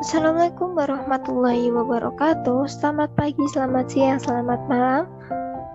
Assalamualaikum warahmatullahi wabarakatuh. Selamat pagi, selamat siang, selamat malam.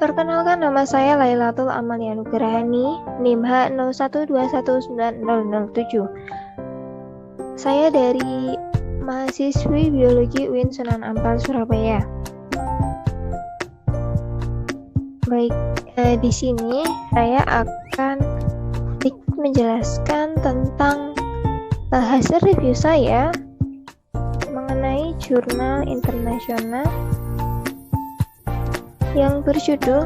Perkenalkan, nama saya Lailatul Amalia Nugrahani, NIM H01219007. Saya dari mahasiswi Biologi UIN Sunan Ampel, Surabaya. Baik, di sini saya akan sedikit menjelaskan tentang hasil review saya mengenai jurnal internasional yang berjudul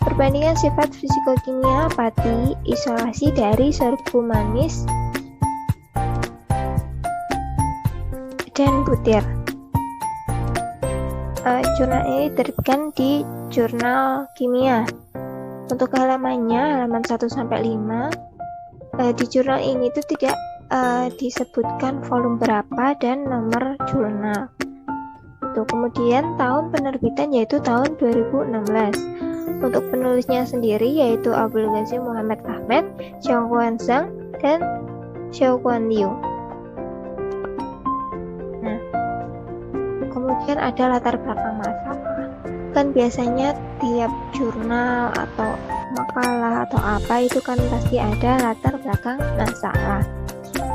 Perbandingan Sifat Fisikokimia Pati Isolasi dari Sorghum Manis dan Butir. Jurnal ini diterbitkan di Jurnal Kimia. Untuk halamannya, halaman 1-5, di jurnal ini itu tidak disebutkan volume berapa dan nomor jurnal. Kemudian tahun penerbitan yaitu tahun 2016. Untuk penulisnya sendiri yaitu Abdul Ghazi Muhammad Ahmed, Xiaoquan Zhang, dan Xiaoquan Liu. Nah, kemudian ada latar belakang masalah. Kan biasanya tiap jurnal atau makalah atau apa itu kan pasti ada latar belakang masalah.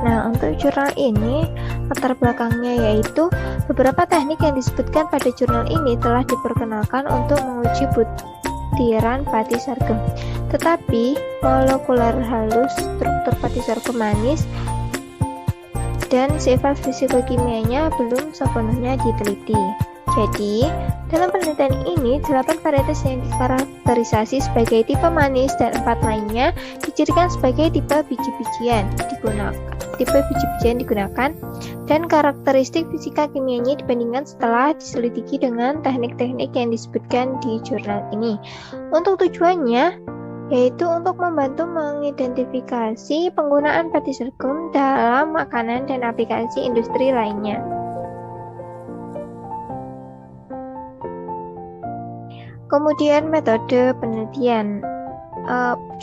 Nah, untuk jurnal ini, latar belakangnya yaitu beberapa teknik yang disebutkan pada jurnal ini telah diperkenalkan untuk menguji butiran pati sorghum. Tetapi, molekuler halus struktur pati sorghum manis dan sifat fisikokimianya belum sepenuhnya diteliti. Jadi, dalam penelitian ini, 8 varietas yang dikarakterisasi sebagai tipe manis dan 4 lainnya dicirikan sebagai tipe biji-bijian digunakan dan karakteristik fisika kimianya dibandingkan setelah diselidiki dengan teknik-teknik yang disebutkan di jurnal ini. Untuk tujuannya yaitu untuk membantu mengidentifikasi penggunaan pati sorghum dalam makanan dan aplikasi industri lainnya. Kemudian metode penelitian.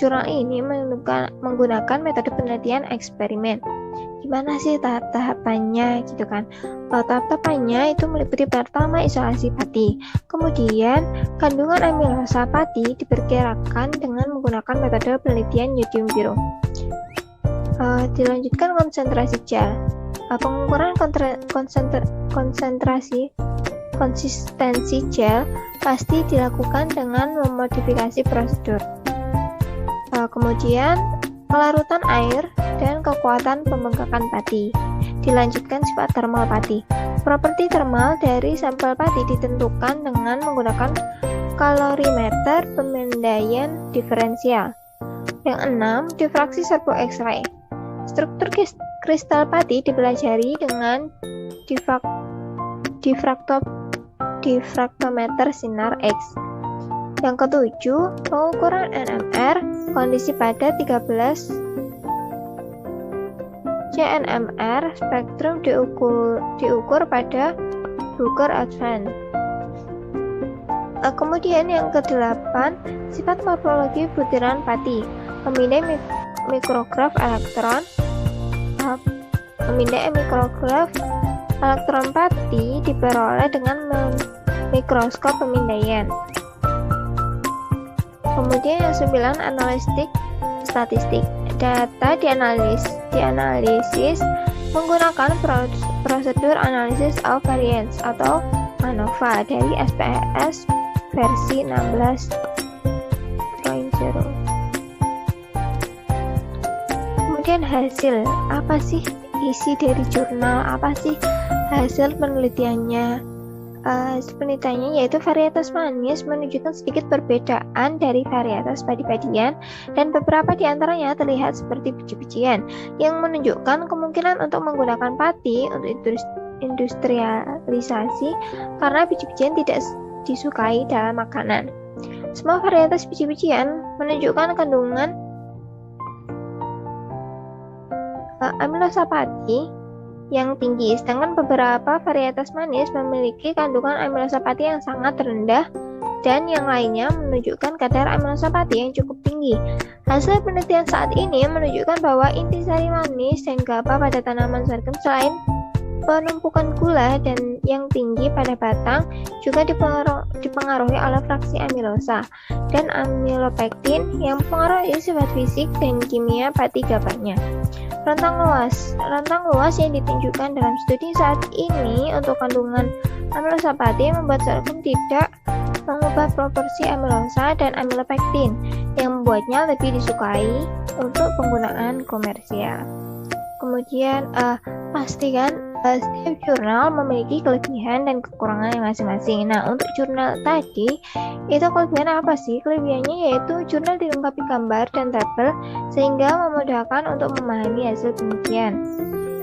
Jurnal ini menggunakan metode penelitian eksperimen. Gimana sih tahap-tahapannya gitu kan? Tahap-tahapannya itu meliputi pertama isolasi pati. Kemudian kandungan amilosa pati diperkirakan dengan menggunakan metode penelitian yodium biru. Dilanjutkan konsentrasi gel. Pengukuran konsistensi gel pasti dilakukan dengan memodifikasi prosedur. Kemudian pelarutan air dan kekuatan pembengkakan pati. Dilanjutkan sifat termal pati. Properti termal dari sampel pati ditentukan dengan menggunakan kalorimeter pemindaian diferensial. Yang 6, difraksi serbu X-ray. Struktur kristal pati dipelajari dengan difraktometer sinar X. Yang ke-7, pengukuran NMR, kondisi pada 13 cNMR, spektrum diukur pada Bruker Advance. Kemudian yang ke-8, sifat morfologi butiran pati, memindai mikrograf elektron. Memindai mikrograf elektron pati diperoleh dengan mikroskop pemindaian. Kemudian yang 9, analitik statistik. Data dianalisis menggunakan prosedur analisis of variance atau ANOVA dari SPSS versi 16.0. Kemudian hasil, apa sih isi dari jurnal, apa sih hasil penelitiannya? Penelitiannya yaitu varietas manis menunjukkan sedikit perbedaan dari varietas padi-padian dan beberapa di antaranya terlihat seperti biji-bijian yang menunjukkan kemungkinan untuk menggunakan pati untuk industrialisasi karena biji-bijian tidak disukai dalam makanan. Semua varietas biji-bijian menunjukkan kandungan amilosa pati yang tinggi, sedangkan beberapa varietas manis memiliki kandungan amilosa pati yang sangat rendah dan yang lainnya menunjukkan kadar amilosa pati yang cukup tinggi. Hasil penelitian saat ini menunjukkan bahwa intisari manis dan GABA pada tanaman sorghum selain Penumpukan gula dan yang tinggi pada batang juga dipengaruhi oleh fraksi amilosa dan amilopektin yang mempengaruhi sifat fisik dan kimia pati GABA-nya. Rentang luas yang ditunjukkan dalam studi saat ini untuk kandungan amilosa pati membuat sorghum tidak mengubah proporsi amilosa dan amilopektin yang membuatnya lebih disukai untuk penggunaan komersial. Kemudian pastikan setiap jurnal memiliki kelebihan dan kekurangan yang masing-masing. Nah, untuk jurnal tadi, itu kelebihan apa sih? Kelebihannya yaitu jurnal dilengkapi gambar dan tabel sehingga memudahkan untuk memahami hasil penelitian.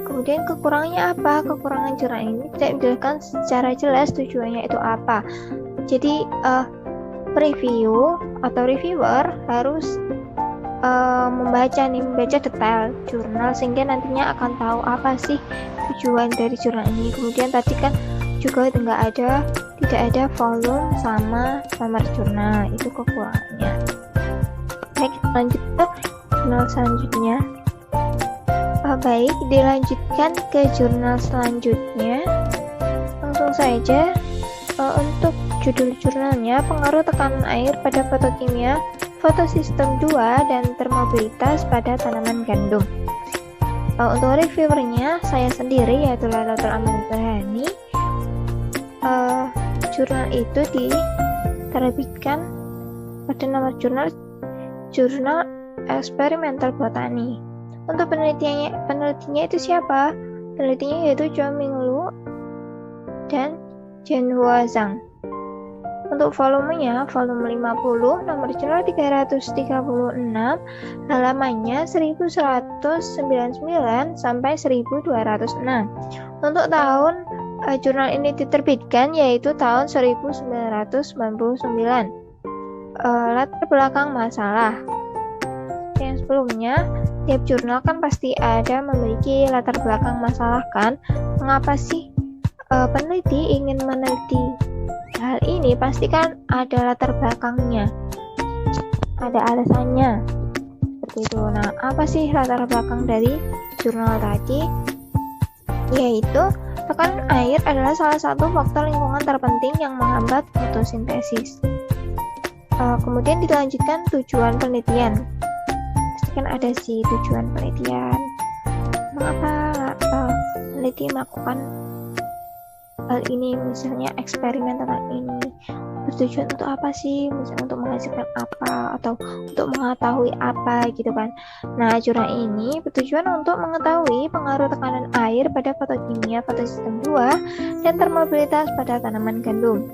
Kemudian kekurangannya apa? Kekurangan jurnal ini tidak dijelaskan secara jelas tujuannya itu apa. Jadi, review atau reviewer harus membaca detail jurnal sehingga nantinya akan tahu apa sih tujuan dari jurnal ini. Kemudian tadi kan juga tidak ada volume sama nomor jurnal, itu kekurangannya. Baik, lanjut ke jurnal selanjutnya. Baik, dilanjutkan ke jurnal selanjutnya. Langsung saja untuk judul jurnalnya, pengaruh tekanan air pada fotokimia, fotosistem 2 dan termobilitas pada tanaman gandum. Untuk reviewernya saya sendiri, yaitu Lailatul Amin Burhani. Jurnal itu diterbitkan pada nomor jurnal Experimental Botany. Untuk penelitinya itu siapa? Penelitinya yaitu Zhou Minglu dan Zhenhua Zhang. Untuk volumenya, volume 50, nomor jurnal 336, halamannya 1199 sampai 1206. Untuk tahun jurnal ini diterbitkan yaitu tahun 1999. Latar belakang masalah. Yang sebelumnya, tiap jurnal kan pasti ada memiliki latar belakang masalah kan? Mengapa sih peneliti ingin meneliti hal ini? Pasti kan ada latar belakangnya, ada alasannya seperti itu. Nah, apa sih latar belakang dari jurnal tadi? Yaitu tekanan air adalah salah satu faktor lingkungan terpenting yang menghambat fotosintesis. Kemudian dilanjutkan tujuan penelitian. Pastikan ada sih tujuan penelitian. Mengapa peneliti melakukan hal ini, misalnya eksperimen tentang ini, bertujuan untuk apa sih? Misalnya untuk menghasilkan apa atau untuk mengetahui apa gitu kan. Nah, jurnal ini bertujuan untuk mengetahui pengaruh tekanan air pada fotokimia, fotosistem 2 dan termobilitas pada tanaman gandum.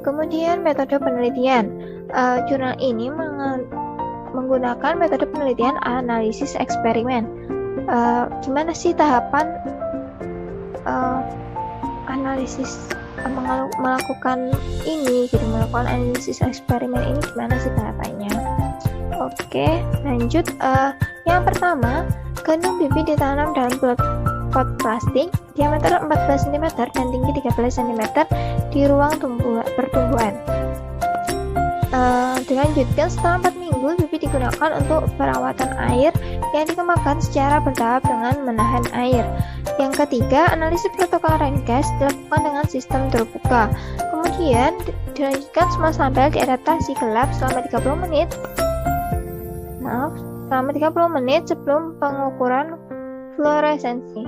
Kemudian metode penelitian. Jurnal ini menggunakan metode penelitian analisis eksperimen. Gimana sih tahapan analisis melakukan ini gitu, melakukan analisis eksperimen ini gimana sih tahapannya? Oke, lanjut. Yang pertama, gandum bibit ditanam dalam pot plastik diameter 14 cm dan tinggi 13 cm di ruang pertumbuhan. Dilanjutkan, setelah 4 minggu bibit digunakan untuk perawatan air yang dikembangkan secara bertahap dengan menahan air. Yang ketiga, analisis pertukaran gas dilakukan dengan sistem terbuka. Kemudian dilanjutkan, semua sampel diadaptasi gelap selama 30 menit sebelum pengukuran fluoresensi.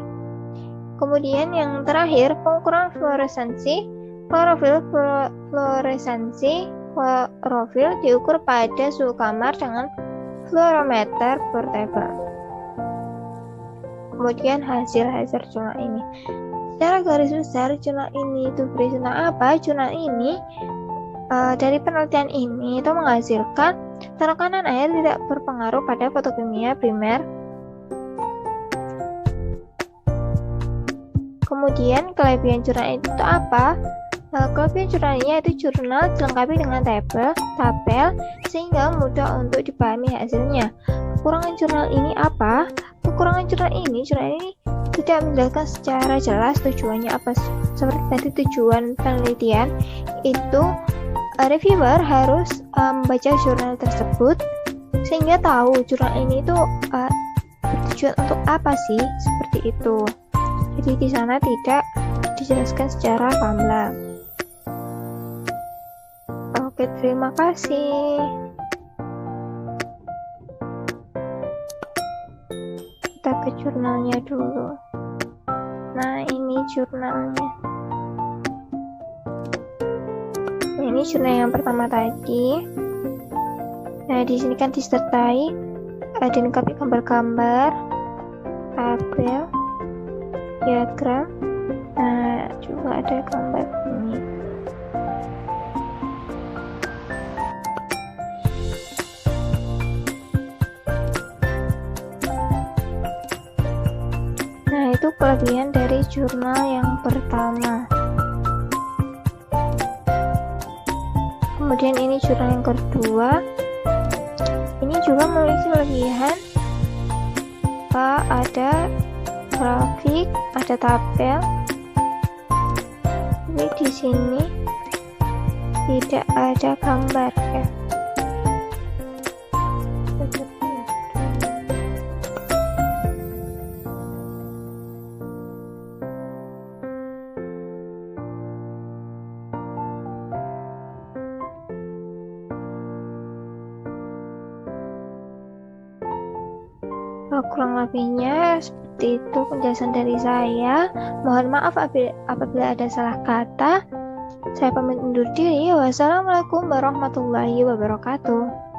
Kemudian yang terakhir, pengukuran fluoresensi, klorofil diukur pada suhu kamar dengan fluorometer portable. Kemudian hasil jurnal ini. Secara garis besar, jurnal ini itu berisi tentang apa? Jurnal ini dari penelitian ini itu menghasilkan tekanan air tidak berpengaruh pada fotokimia primer. Kemudian kelebihan jurnal itu apa? Kelebihan jurnalnya itu jurnal dilengkapi dengan tabel sehingga mudah untuk dipahami hasilnya. Kekurangan jurnal ini apa? Kekurangan jurnal ini tidak menjelaskan secara jelas tujuannya apa. Seperti tadi tujuan penelitian itu, reviewer harus membaca jurnal tersebut sehingga tahu jurnal ini itu bertujuan untuk apa sih, seperti itu. Jadi di sana tidak dijelaskan secara gamblang. Oke, terima kasih. Kita ke jurnalnya dulu. Nah, ini jurnalnya. Nah, ini jurnal yang pertama tadi. Nah, di sini kan disertai dilengkapi gambar-gambar, tabel, diagram. Nah, juga ada gambar ini. Nah, itu kelebihan dari jurnal yang pertama. Kemudian ini jurnal yang kedua. Ini juga memiliki kelebihan, ada grafik, ada tabel. Tapi di sini tidak ada gambar ya. Kurang lebihnya seperti itu penjelasan dari saya. Mohon maaf apabila ada salah kata. Saya pamit undur diri. Wassalamualaikum warahmatullahi wabarakatuh.